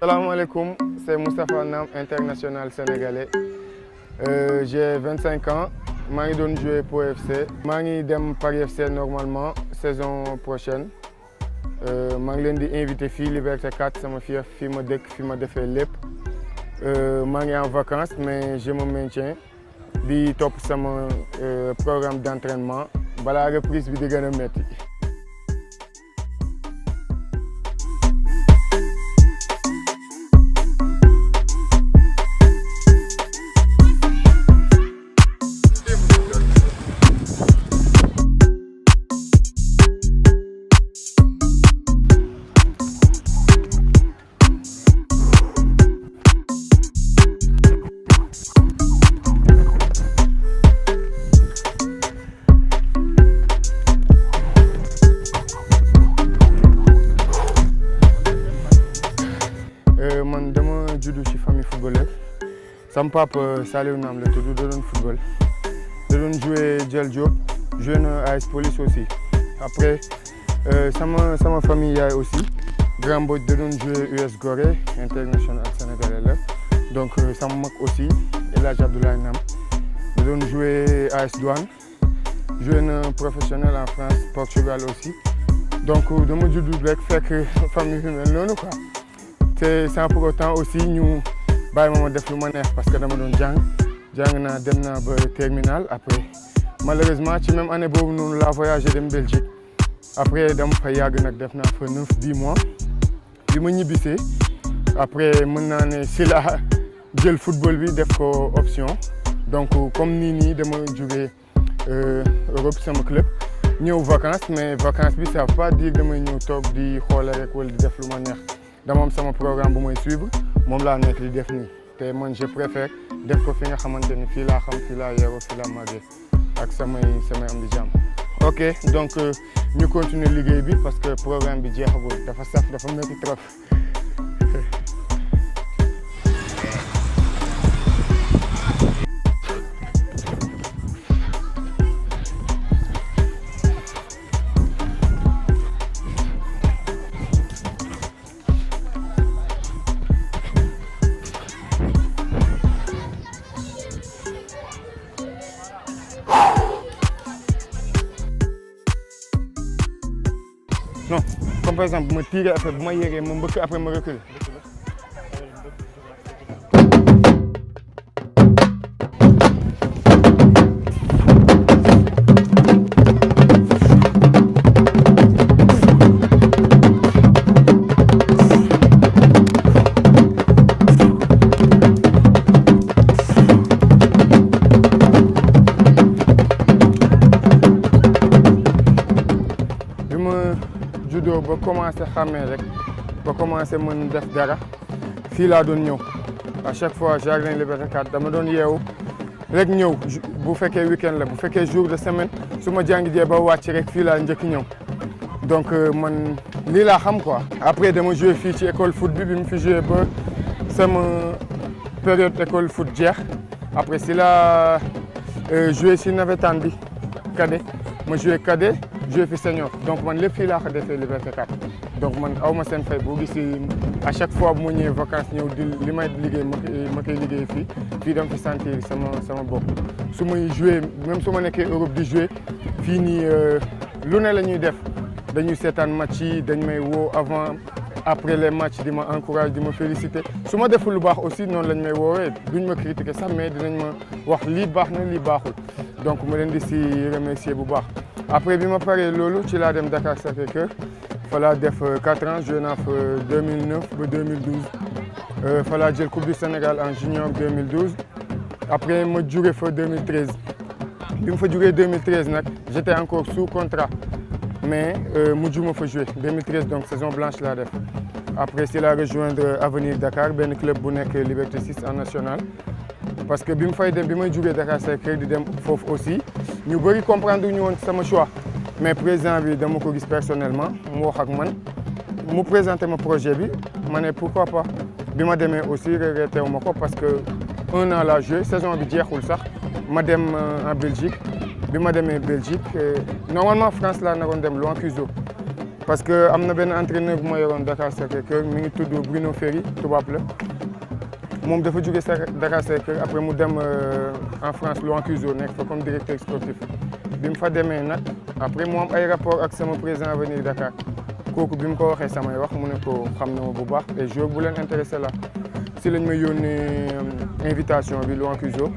Salam alaikum, c'est Moustapha Nam, international sénégalais. J'ai 25 ans, je suis joué pour FC. Je vais Paris FC normalement, saison prochaine. Je suis invité à Liberté 4, c'est ma fille qui m'a fait l'EP. Je suis en vacances, mais je me maintiens. Je suis top sur mon programme d'entraînement. La reprise est de métti. Je suis une famille footballeur. Mon papa Salou Nam la tudd da doon football. Da doon joué Djel Diop, joué à AS Police aussi. Après sama famille yaay aussi. Grand Mbodj da doon joué US Gorée, international sénégalais la. Donc sama mag aussi El Hadj Abdoulaye Nam da doon joué AS Douane. Joué professionnel en France, Portugal aussi. Donc dama judd rek fekk famille bi mel noonu quoi. Sans pour autant aussi ñu bàyyi ma def lu ma neex parce que dama doon jàng naa dem naa ba terminal après malheureusement ci même année boobu noonu laa voyagé dem Belgique après dama fa yàgg nag def naa fa 9-10 mois bi ma ñibbisee après mën naa ne si la jël football bi def ko option donc comme nii dama jógee Europe sama club ñëw vacances mais vacances bi ça veut pas dire damay ñëw toog di xoole rek wala di def lu ma neex. Dama am sama programme bu may suivre moom laa nekk di def nii te man je préfère def ko fi nga xamante ni fii laa xam fii laa yeewoo fii laa màggee ak samay am di jàmm. Ok donc ñu continuer liggéey bi parce que programme bi jeexagul dafa saf dafa métti trop. Non, comme par exemple, je me tire après, je me tire après, je me recule. Judo ba commencé xàmmee rek ba commencé mën def dara fii laa doon ñëw à chaque fois Jardin Liberté 4 dama doon yeewu rek ñëw bu fekkee week-end la bu fekkee jour de semaine su ma jàngi jee ba wàcc rek fii laa njëkk ñëw donc man lii laa xam quoi. Après dama joué fii ci école foot bi mu fi joué ba sama période école foot jeex après si la joué si navétane bi cadet ma joué cadet. Je suis senior donc man lépp fii laa ko defee Liberté 4 donc man aw ma seen fay boo gis à chaque fois bu ma ñëwee vacances ñëw di li may liggéey ma koy liggéey fii dama fi sentir sama bopp su may joué même su ma nekkee Europe di joué fii nii lu ne la ñuy def dañuy seetaan match yi dañ may woo avant après les matchs di ma encourage di ma féliciter su ma deful lu baax aussi noonu lañ may woowee duñ ma critiquer sax mais dinañ ma wax lii baax na lii baaxul donc ma leen di si remercier bu baax. Après bi ma paree loolu ci laa dem Dakar Sacré-Cœur fa laa def 4 ans joué naa fa 2009 ba 2012 fa laa jël Coupe du Sénégal en junior 2012 après ma jóge fa 2013 bi ma fa jógee 2013 nag j'étais encore sous contrat mais mujj ma fa joué 2013 donc saison blanche laa def après si laa rejoindre Avenir Dakar benn club bu nekk Liberté 6 en national parce que bi ma fay dem bi may jógee Dakar Sacré-Cœur di dem foofu aussi ñu bëri comprendre ñu woon sama choix mais président bi dama ko gis personnellement mu wax ak man mu présenté ma projet bi ma ne pourquoi pas bi ma demee aussi regretté wu ma ko parce que 1 an laa joué saison bi jeexul sax ma dem en Belgique bi ma demee Belgique normalement France laa naroon dem Louan Cuiseaux parce que am na benn entraîneur bu ma yoroon Dakar Sacré-Cœur mi ngi tudd Bruno Ferry tubaab la moom dafa jóge Dakar Sacré-Cœur après mu dem en France Louancuzo nekk fa comme directeur sportif bi mu fa demee nag après mu am ay rapport ak sama président Avenir Dakar kooku bi mu ko waxee samay wax mu ne ko xam na ma bu baax et joueur bu leen intéressé la si lañ may yónnee invitation bi Louancuzo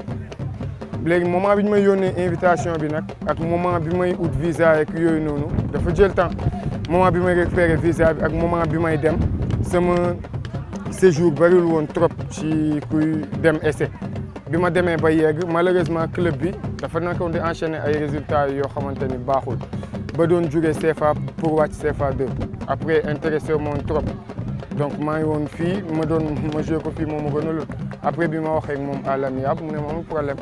léegi moment bi ñu may yónnee invitation bi nag ak moment bi may ut visa ak yooyu noonu dafa jël temps moment bi may récupéré visa bi ak moment bi may dem sama séjour bariwul woon trop ci kuy dem essai bi ma demee ba yegg malheureusement club bi dafa nekkoon di enchaîner ay résultats yoo xamante ni baaxul ba doon jóge CFA pour wàcc CFA 2 après intéressé wu ma woon trop donc maa ngi woon fii ma joué ko fii moom ma gënaloon après bi ma waxee ak moom à l'amiable mu ne ma amul problème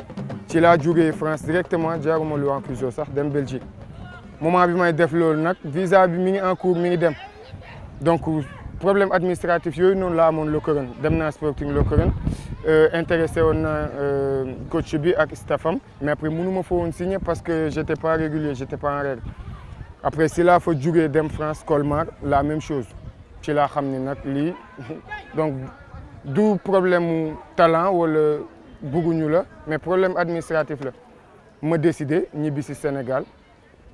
ci laa jógee France directement jaaruma Louancuzo sax dem Belgique moment bi may def loolu nag visa bi mi ngi en cours mi ngi dem donc problème administratif yooyu noonu laa amoon Lokeren dem naa Sporting Lokeren intéressé woon na coach bi ak staffam mais après mënu ma fa woon signer parce que j'étais pas régulier j'étais pas en règle après si laa fa jógee dem France Colmar la même chose ci laa xam ni nag lii donc du problème mu talent wala bugguñu la mais problème administratif la ma décidé ñibbi si Sénégal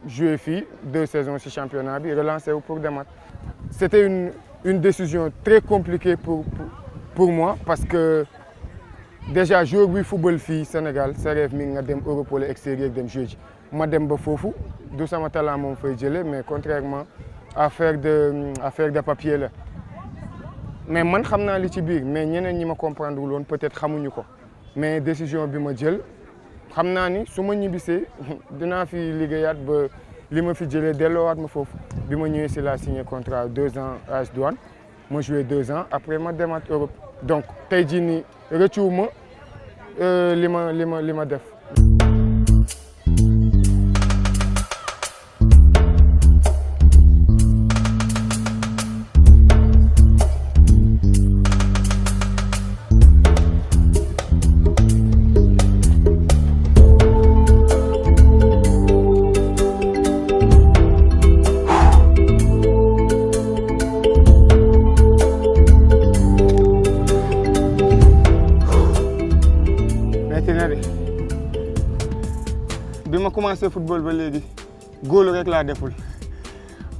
jouer fii 2 saisons ci championnat bi relancé wu pour demaat c'était une décision très compliquée pour moi parce que déjà joueur buy football fii Sénégal sa rêve mi nga dem Europe wala extérieur dem jouer ji ma dem ba foofu du sama talent moom fay jëlee mais contrairement affaire de papier la mais man xam naa li ci biir mais ñeneen ñi ma comprendre wul woon peut-être xamuñu ko mais décision bi ma jël xam naa ni su ma ñibbisee dinaa fi liggéeyaat ba li ma fi jëlee delloowaat ma foofu bi ma ñëwee si laa signé contrat 2 ans AS Douanes ma joué 2 ans après ma demaat Europe donc tey jii nii rëccuwuma li ma def. bi ma commencé football ba léegi góol rek laa deful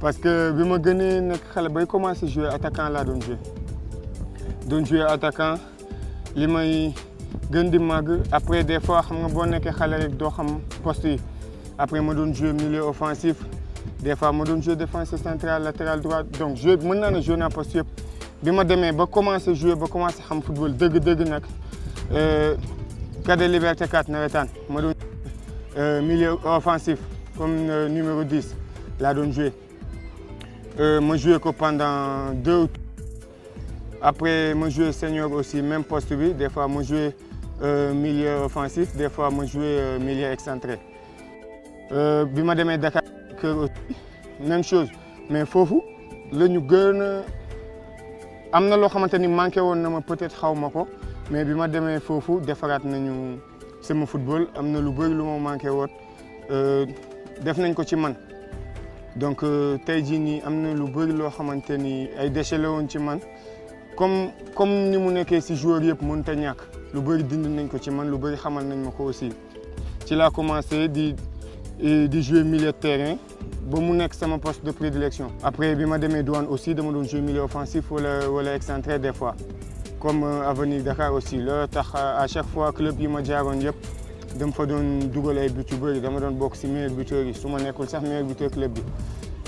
parce que bi ma gënee nekk xale bay commencé jouer attaquant laa doon jouer attaquant li may gën di màgg après des fois xam nga boo nekkee xale rek doo xam poste yi après ma doon jouer milieu offensif des fois ma doon jouer défenseur central latéral droit donc jouer mën naa ne jouer naa poste yëpp bi ma demee ba commencé jouer ba commencé xam football dëgg nag Cadet Liberté 4 nawetaan ma doon milieu offensif comme numéro 10 laa doon joué ma joué ko pendant 2 ou 3 après ma joué senior aussi même poste bi des fois ma joué milieu offensif des fois ma joué milieu excentré bi ma demee Dakar Kër aussi même chose mais foofu la ñu gën a am na loo xamante ni manqué woon na ma peut-être xaw ma ko mais bi ma demee foofu defaraat nañu sama football am na lu bëri lu ma manqué woon def nañ ko ci man donc tey jii nii am na lu bëri loo xamante ni ay déchets la woon ci man comme ni mu nekkee si joueur yëpp mënut a ñàkk lu bëri dindi nañ ko ci man lu bëri xamal nañ ma ko aussi ci laa commencé di jouer milieu de terrain ba mu nekk sama poste de prédilection. Après bi ma demee Douane aussi dama doon jouer milieu offensif wala excentré des fois. Comme Avenir Dakar aussi loolu tax à chaque fois club yi ma jaaroon yëpp dama fa doon dugal ay but yu bëri dama doon bokk si meilleur buteur yi su ma nekkul sax meilleur buteur club bi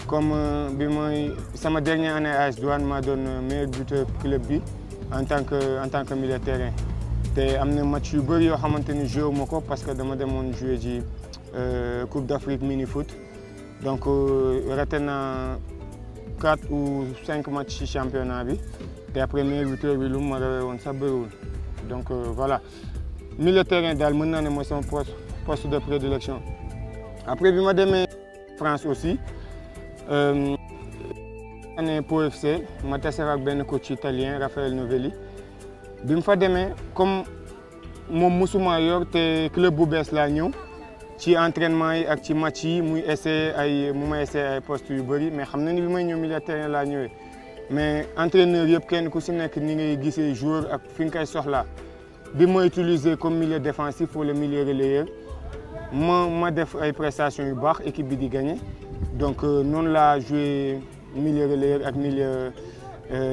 comme bi mooy sama dernière année AS Douanes maa doon meilleur buteur club bi en tant que milieu de terrain te am na match yu bëri yoo xamante ni joué wu ma ko parce que dama demoon jouer ji Coupe d'Afrique mini foot donc raté naa 4 ou 5 matchs ci championnat bi. Et après meilleur buteur bi lu mu ma rawee woon sax bëriwul donc voilà milieu de terrain daal mën naa ne mooy sama poste de prédilection. Après bi ma demee France aussi année Pau FC ma tase ak benn coach italien Raffaele Novelli bi mu fa demee comme moom musuma yor te club bu bees laa ñëw ci entraînement yi ak ci match yi muy essayé ay postes yu bëri mais xam na ni bi may ñëw milieu terrain laa ñëwee mais entraîneur yëpp kenn ku si nekk ni ngay gisee joueur ak fi nga koy soxlaa bi ma utiliser comme milieu défensif wala milieu relayeur ma def ay prestations yu baax équipe bi di gagné donc noonu laa joué milieu relayeur ak milieu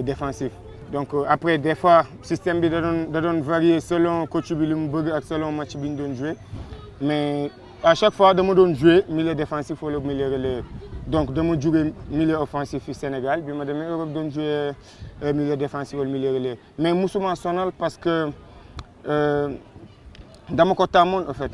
défensif. Donc après des fois système bi da doon varier selon coach bi li mu bëgg ak selon match bi ñu doon joué mais à chaque fois dama doon joué milieu défensif wala milieu relayeur donc dama jóge milieu offensif fi Sénégal bi ma demee Europe doon joué milieu défensif wala milieu relayeur mais musuma sonal parce que dama ko tàmmoon en fait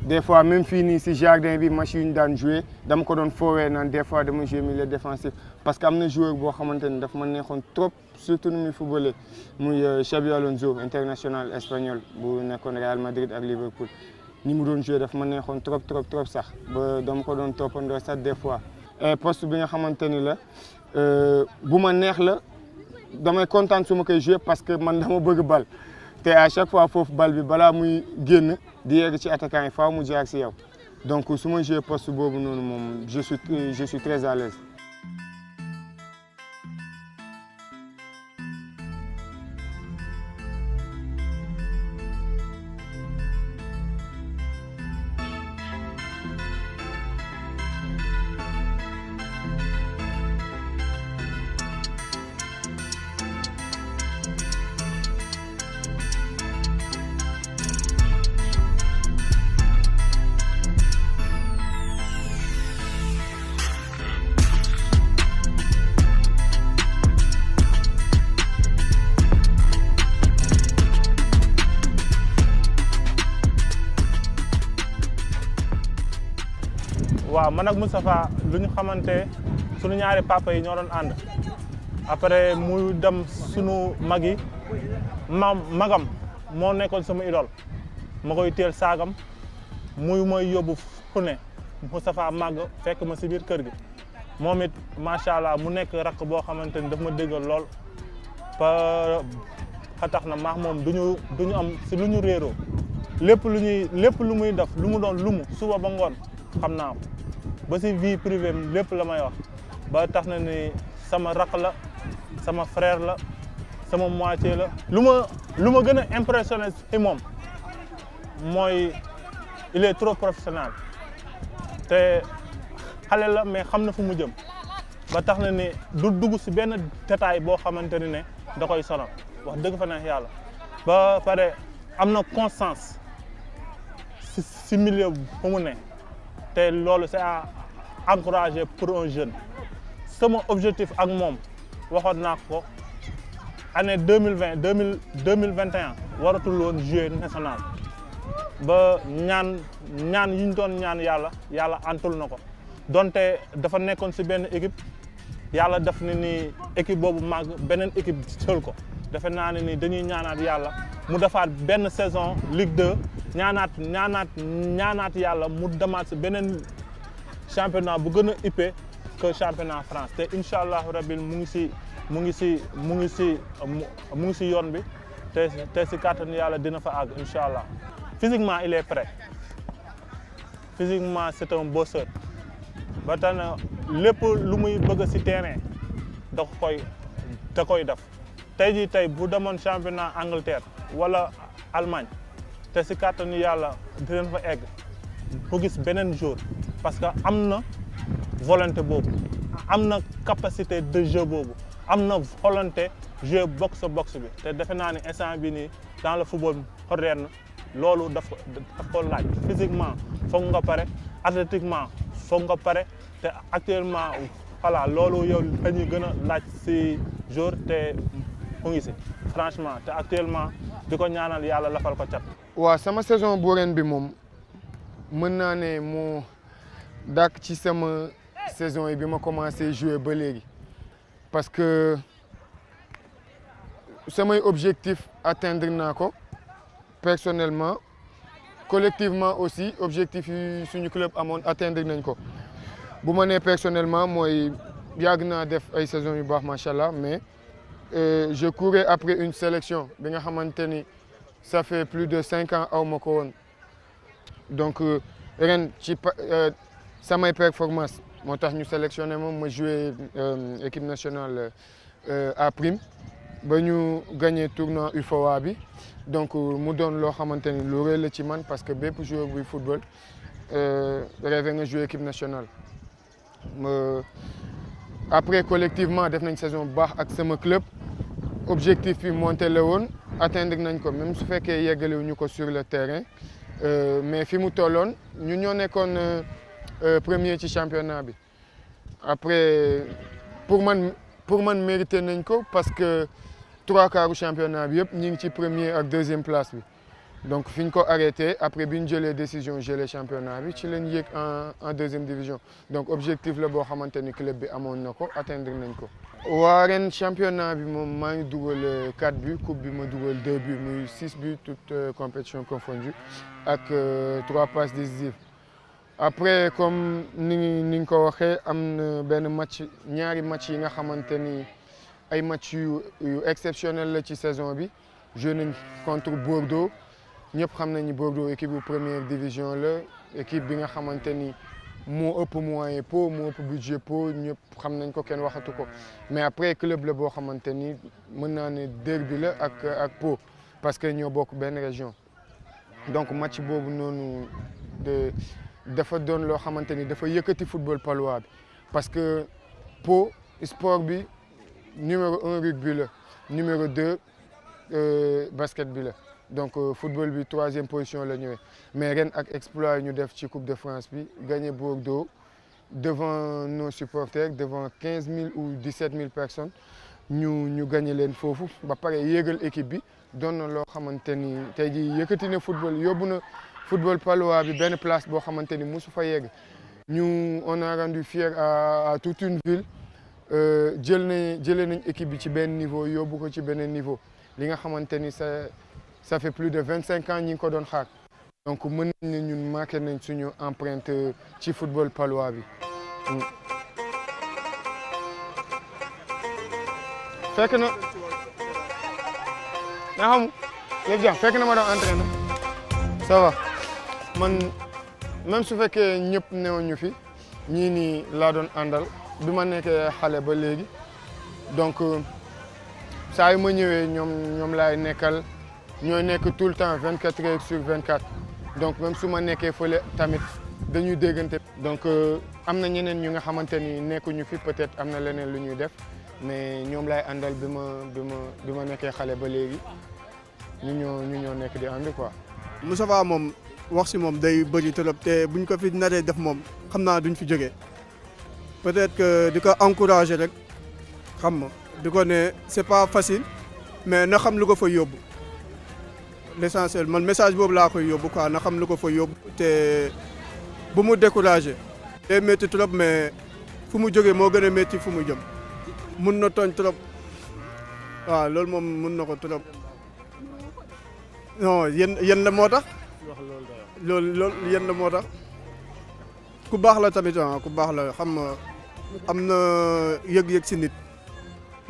des fois même fii nii si jardin bi match yu ñu daan joué dama ko doon foowee naan des fois dama joué milieu défensif parce que am na joueur boo xamante ni daf ma neexoon trop surtout nu muy footballé muy Xabi Alonso international espagnol bu nekkoon Real Madrid ak Liverpool ni mu doon joué daf ma neexoon trop sax ba dama ko doon toppandoo sax des fois. poste bi nga xamante ni la bu ma neex la damay kontaan su ma koy joué parce que man dama bëgg bal te à chaque fois foofu bal bi balaa muy génn di yegg ci attaquant yi faaw mu jaar si yow donc su ma joué poste boobu noonu moom je suis très à l'aise. waaw man ak Moustapha lu ñu xamante sunu ñaari papa yi ñoo doon ànd après muy dem sunu mag yi magam moo nekkoon sama idole ma koy teel saagam muy mooy yóbbu fu ne Moustapha màgg fekk ma si biir kër gi moom it macha allah mu nekk rakk boo xamante ni daf ma déggal lool ba tax na maax moom duñu am si lu ñu réeroo lépp lu muy def lu mu doon lumu suba ba ngoon xam naa ko ba si vie privée lépp la may wax ba tax na ni sama rakk la sama frère la sama moitié la. lu ma gën a impressionné si moom mooy il est trop professionnel te xale la mais xam na fu mu jëm ba tax na ni du dugg si benn détail boo xamante ni ne da koy sonal wax dëgg fa neex yàlla ba pare am na constance si milieu bu mu ne. te loolu c'est à encourager pour un jeune sama objectif ak moom waxoon naa ko année 2021 waratul woon jouer national ba ñaan yi ñu doon ñaan yàlla antul na ko donte dafa nekkoon ci benn équipe yàlla def na ni équipe boobu màgg beneen équipe jël ko defe naa ne ni dañuy ñaanaat yàlla mu defaat benn saison Ligue 2 ñaanaat yàlla mu demaat si beneen championnat bu gën a huppé que championnat France te incha allahu rabbi mu ngi si yoon bi te si kàttan yàlla dina fa àgg incha allah. physiquement il est prêt physiquement c'est un bosseur ba tax na lépp lu muy bëgg si terrain da koy def tey bu demoon championnat Angleterre wala Allemagne. te si kàttanu yàlla dinañ fa egg mu gis beneen jour parce que am na volonté boobu am na capacité de jeu boobu am na volonté jeu box bi te defe naa ni instant bi nii dans le football moderne loolu daf ko laaj physiquement foog nga pare athlétiquement foog nga pare te actuellement voilà loolu yow dañuy gën a laaj si jour te mu ngi si franchement te actuellement di ko ñaanal yàlla lafal ko cat. waaw sama saison bu ren bi moom mën naa ne moo dàq ci sama saison yi bi ma commencé jouer ba léegi parce que samay objectif atteindre naa ko personnellement collectivement aussi objectif yi suñu club amoon atteindre nañ ko bu ma nee personnellement mooy yàgg naa def ay saison yu baax macha allah mais je courais après une sélection bi nga xamante ni ça fait plus de 5 ans aw ma ko woon donc ren ci samay performance moo tax ñu sélectionné moom ma joué équipe nationale à prime ba ñu gagné tournoi UFOA bi donc mu doon loo xamante ni lu rëy la ci man parce que bépp joueur buy football rêvé nga joué équipe nationale. Après collectivement def nañ saison bu baax ak sama club objectif bi monté la woon atteindre nañ ko même su fekkee yeggaliwuñu ko sur le terrain mais fi mu tolloon ñun ñoo nekkoon premier ci championnat bi après pour man mérité nañ ko parce que 3/4 championnat bi yëpp ñu ngi ci premier ak deuxième place bi donc fi ñu ko arrêté après bi ñu jëlee décision gelé championnat bi ci lañ yéeg en deuxième division donc objectif la boo xamante ni club bi amoon na ko atteindre nañ ko. waa ren championnat bi moom maa ngi dugal 4 buts coupe bi ma dugal 2 buts muy 6 buts toutes compétitions confondues ak 3 passes décisives. Après comme ni nga ko waxee am na benn match ñaari match yi nga xamante ni ay match yu exceptionnel la ci saison bi joué nañ contre Bordeaux ñëpp xam nañ ni Bordeaux équipe bu première division la équipe bi nga xamante ni moo ëpp moyen Pau moo ëpp budget Pau ñëpp xam nañ ko kenn waxatu ko mais après club la boo xamante ni mën naa ne derby la ak Pau parce que ñoo bokk benn région donc match boobu noonu dafa doon loo xamante ni dafa yëkkati football palois bi parce que Pau sport bi numéro 1 rugby la numéro 2 basket bi la donc football bi 3e position la ñëwee mais ren ak exploit ñu def ci Coupe de France bi gagné Bordeaux devant nos supporters devant 15 000 ou 17 000 personnes ñu gagné leen foofu ba pare yéegal équipe bi doon na loo xamante ni tey jii yëkkati na football yóbbu na football palois bi benn place boo xamante ni mosu fa yegg ñu on a rendu fier à toute une ville jëlee nañ équipe bi ci benn niveau yóbbu ko ci beneen niveau li nga xamante ni ça fait plus de 25 ans ñi ngi ko doon xaar donc mën nañ ne ñun marqué nañ suñu empreinte ci football palois bi. fekk na nga xam léegi jàmm fekk na ma doon entraîné ça va. man même su fekkee ñëpp newuñu fi ñii nii laa doon àndal bi ma nekkee xale ba léegi donc saa yu ma ñëwee ñoom laay nekkal ñooy nekk tout le temps 24 heures sur 24 donc même su ma nekkee fële tamit dañuy déggante. donc am na ñeneen ñu nga xamante ni nekkuñu fi peut-être am na leneen lu ñuy def mais ñoom laay àndal bi ma nekkee xale ba léegi ñu ñoo nekk di ànd quoi. Moustapha moom. wax si moom day bëri trop te buñ ko fi naree def moom xam naa duñ fi jógee peut-être que di ko encourager rek xam nga di ko ne c'est pas facile mais na xam lu ko fa yóbbu l'essentiel man message boobu laa koy yóbbu quoi na xam lu ko fa yóbbu te bu mu décourager day métti trop mais fu mu jógee moo gën a métti fu mu jëm mun na tooñ trop waaw loolu moom mun na ko trop non yéen la moo tax. loolu yéen la moo tax ku baax la tamit ku baax la xam nga am na yëg-yëg si nit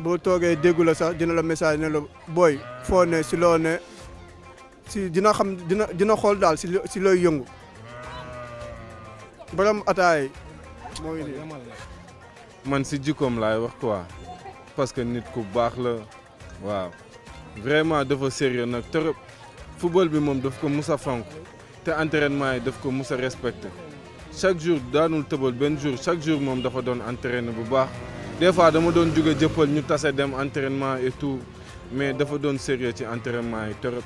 boo toogee déggu la sax dina la message ne la booy foo ne si loo ne si dina xam dina xool daal si looy yëngu borom ataay mooy man si jikkoom laay wax quoi parce que nit ku baax la waaw vraiment dafa sérieux nag trop football bi moom daf ko mus a fonk te entraînement yi daf ko mus a respecté chaque jour daanul tëbal benn jour chaque jour moom dafa doon entraîné bu baax des fois dama doon jóge jëppal ñu tase dem entraînement et tout mais dafa doon sérieux ci entraînement yi trop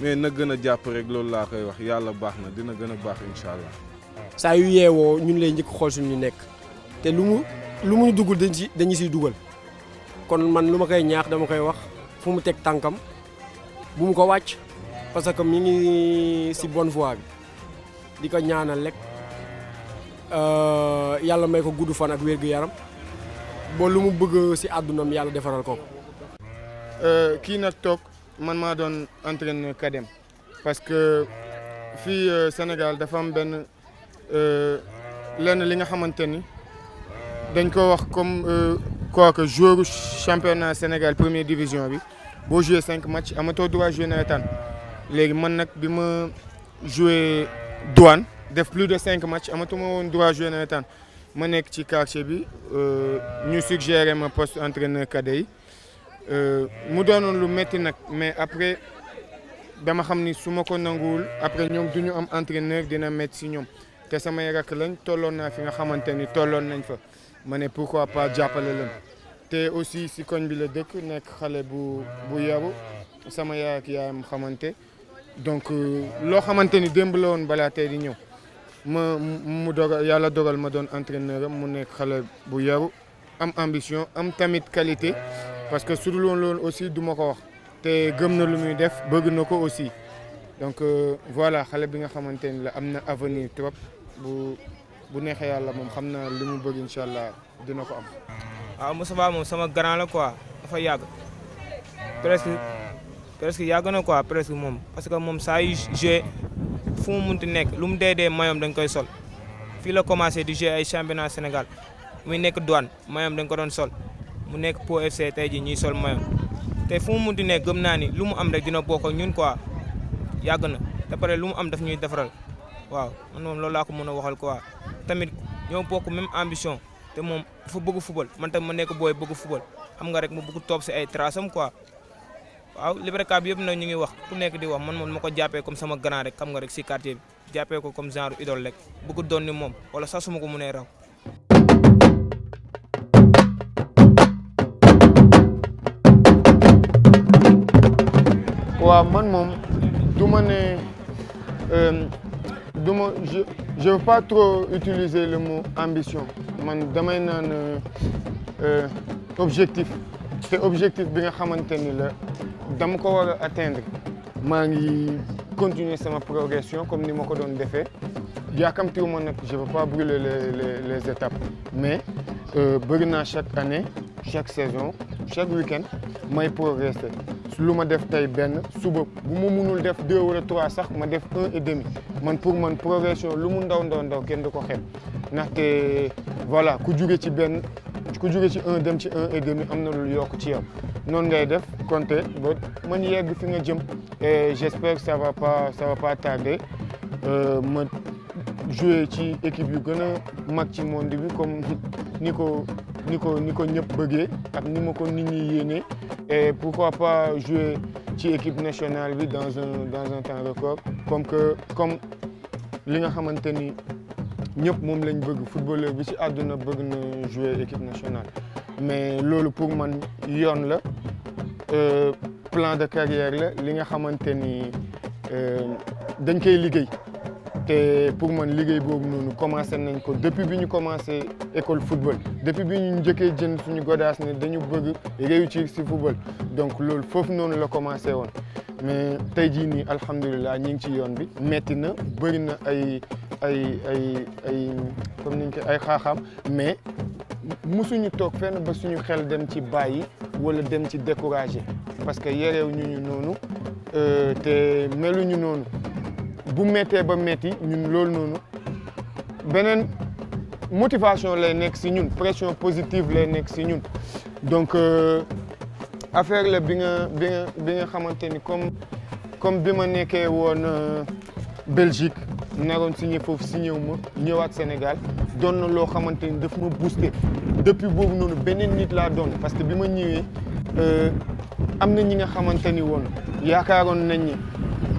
mais na gën a jàpp rek loolu laa koy wax yàlla baax na dina gën a baax incha allah. saa yu yeewoo ñun lay njëkk xool suñu nekk te lu mu ñu dugal dañu siy dugal kon man lu ma koy ñaax dama koy wax fu mu teg tànkam bu mu ko wàcc parce que mi ngi si bonne voie bi di ko ñaanal rek yàlla may ko gudd fan ak wér-gu-yaram boo lu mu bëgg si àddunam yàlla defaral ko. kii nag toog man maa doon entraîneur kadem parce que fii Sénégal dafa am benn lenn li nga xamante ni dañ ko wax comme quoi que joueur championnat Sénégal première division bi boo joué 5 matchs amatoo droit joué nawetaan léegi man nag bi ma joué douane def plus de 5 matchs amatuma woon droit jouer nawetaan ma nekk ci quartier bi ñu suggéré ma poste entraîneur cadet yi mu doonoon lu métti nag mais après dama xam ni su ma ko nanguwul après ñoom du ñu am entraîneur dina métti si ñoom te samay rakk lañ tolloon naa fi nga xamante ni tolloon nañ fa ma ne pourquoi pas jàppale leen te aussi si koñ bi la dëkk nekk xale bu yaru sama yaay ak yaayam xamante donc loo xamante ni démb la woon balaa tey di ñëw mu dogal yàlla dogal ma doon entraîneur am mu nekk xale bu yaru am ambition am tamit qualité parce que su dul woon loolu aussi du ma ko wax te gëm na lu muy def bëgg na ko aussi donc voilà xale bi nga xamante ni la am na avenir trop bu neexee yàlla moom xam naa li mu bëgg incha allah dina ko am. waaw Moustapha moom sama grand la quoi dafa yàgg presque yàgg na quoi presque moom parce que moom saa yu joué fu mu munti nekk lu mu dee mayoom dañ koy sol fii la commencé di joué ay championnat Sénégal muy nekk douane mayoom dañ ko doon sol mu nekk Po FC tey jii ñuy sol mayoom te fu mu munti nekk gëm naa ni lu mu am rek dina bokk ak ñun quoi yàgg na te pare lu mu am daf ñuy defaral waaw man moom loolu laa ko mën a waxal quoi tamit ñoo bokk même ambition te moom dafa bëgg football man tam ma nekk booy bëgg football xam nga rek mu bëgg topp si ay traces am quoi waaw Liberté bi yëpp nag ñu ngi wax ku nekk di wax man moom ma ko jàppee comme sama grand rek xam nga rek si quartier bi jàppee ko comme genre idole rek bëgg doon ni moom wala sax su ma ko mënee raw. waaw man moom du ma ne je veux pas trop utiliser le mot ambition man damay naan objectif te objectif bi nga xamante ni la dama ko war a atteindre maa ngi continuer sama progression comme ni ma ko doon defee yaakamtiwu ma nag je veux pas brûler les étapes mais bëgg naa chaque année chaque saison chaque week-end may progresser lu ma def tey benn suba bu ma mënul def 2 wala 3 sax ma def 1,5 man pour man progression lu mu ndaw kenn du ko xeeb ndaxte voilà ku jóge ci 1 dem ci 1,5 am na lu yokk ci yow noonu ngay def compter ba man yegg fi nga jëm et j'espère que ça va pas tarder ma jouer ci équipe yu gën a mag ci monde bi comme ni ko ñëpp bëggee ak ni ma ko nit ñi yéene et pourquoi pas jouer ci équipe nationale bi dans un temps record comme li nga xamante ni ñëpp moom lañ bëgg footballeur bi ci àdduna bëgg na jouer équipe nationale mais loolu pour man yoon la plan de carrière la li nga xamante ni dañ koy liggéey te pour man liggéey boobu noonu commencé nañ ko depuis bi ñu commencé école football depuis bi ñu njëkkee jënd suñu godaas ne dañu bëgg réussir ci football donc loolu foofu noonu la commencé woon mais tey jii nii alhamdulilah ñi ngi ci yoon bi metti na bëri na ay comme niñ ko ay xaaxaam mais musuñu toog fenn ba suñu xel dem ci bàyyi wala dem ci découragé parce que yereew ñu noonu te meluñu noonu bu méttee ba métti ñun loolu noonu beneen motivation lay nekk si ñun pression positive lay nekk si ñun donc affaire la bi nga xamante ni comme bi ma nekkee woon Belgique naroon signé foofu signé wu ma ñëwaat Sénégal doon na loo xamante ni daf ma booster depuis boobu noonu beneen nit laa doon parce que bi ma ñëwee am na ñi nga xamante ni woon yaakaaroon nañ ni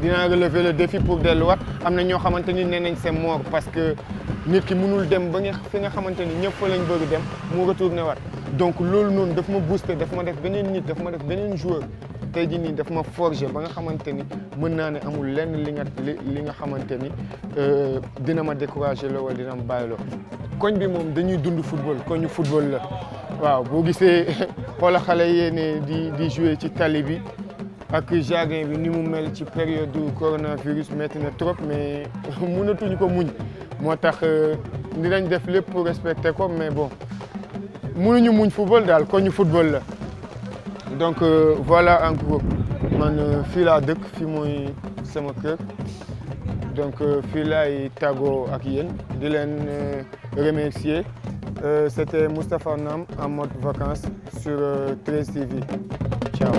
dinaa relever le défi pour delluwaat am na ñoo xamante ni nee nañ c'est mort parce que nit ki mënul dem ba fi nga xamante ni ñëpp fa lañ bëgg dem mu retourné waat donc loolu noonu daf ma booster daf ma def beneen nit daf ma def beneen joueur tey jii nii daf ma forger ba nga xamante ni mën naa ne amul lenn li nga xamante ni dina ma décourager la wala dina ma bàyyi loo koñ bi moom dañuy dund football koñu football la waaw boo gisee xoola xale yéene di jouer ci tali bi ak jardin bi ni mu mel ci période du coronavirus métti na trop mais mënatuñu ko muñ moo tax dinañ def lépp pour respecter ko mais bon mënuñu muñ football daal koñu football la donc voilà en gros man fii laa dëkk fii mooy sama kër donc fii laay tàggoo ak yéen di leen remercier c'était Moustapha Nam en mode vacances sur 13 TV ciao